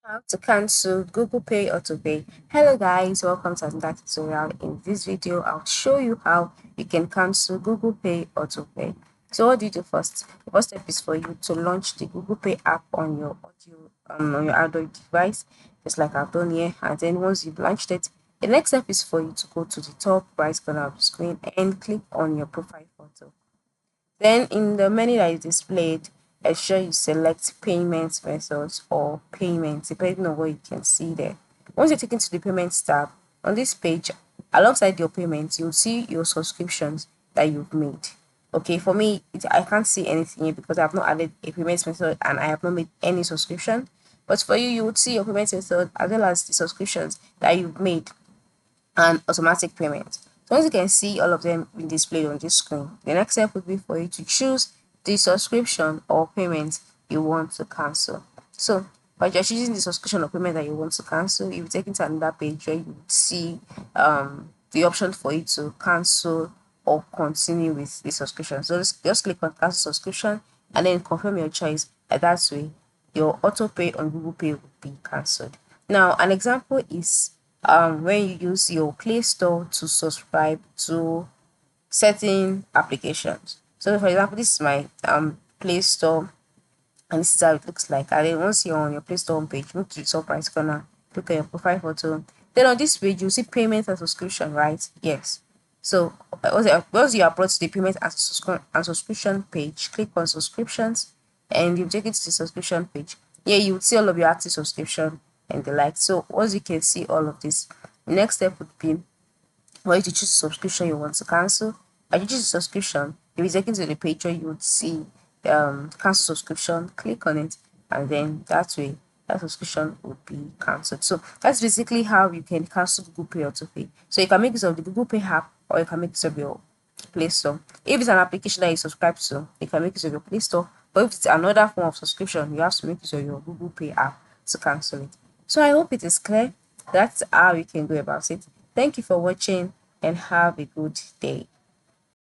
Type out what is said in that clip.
How to cancel Google Pay Autopay. Hello guys, welcome to another tutorial. In this video, I'll show you how you can cancel Google Pay Autopay. So what do you do first? The first step is for you to launch the Google Pay app on your on your Android device, just like I've done here. And then once you've launched it, the next step is for you to go to the top right corner of the screen and click on your profile photo. Then in the menu that is displayed, ensure you select payment methods or payments depending on what you can see there. Once you're taken to the payments tab, on this page, alongside your payments, you'll see your subscriptions that you've made. Okay, for me, I can't see anything here because I have not added a payment method and I have not made any subscription. But for you, you would see your payment method as well as the subscriptions that you've made and automatic payment. So once you can see all of them being displayed on this screen, the next step would be for you to choose the subscription or payment you want to cancel. So by just choosing the subscription or payment that you want to cancel, you'll be taken to another page where you would see the option for you to cancel or continue with the subscription. So just click on cancel subscription and then confirm your choice. And that way, your auto pay on Google Pay will be cancelled. Now, an example is when you use your Play Store to subscribe to certain applications. So, for example, this is my Play Store, and this is how it looks like. And then once you're on your Play Store homepage, move to the top right corner, look at your profile photo. Then on this page, you'll see payment and subscription, right? Yes. So once you are brought to the payment and subscription page, click on subscriptions, and you take it to the subscription page. Here you would see all of your active subscription and the like. So once you can see all of this, the next step would be for you to choose a subscription you want to cancel. As you choose a subscription, you'll be taken to the page where you would see cancel subscription. Click on it, and then that way that subscription would be cancelled. So that's basically how you can cancel Google Pay Autopay. So you can make use of the Google Pay app, or you can make use of your Play Store. If it's an application that you subscribe to, you can make use of your Play Store. But if it's another form of subscription, you have to make use of your Google Pay app to cancel it. So I hope it is clear. That's how you can go about it. Thank you for watching and have a good day.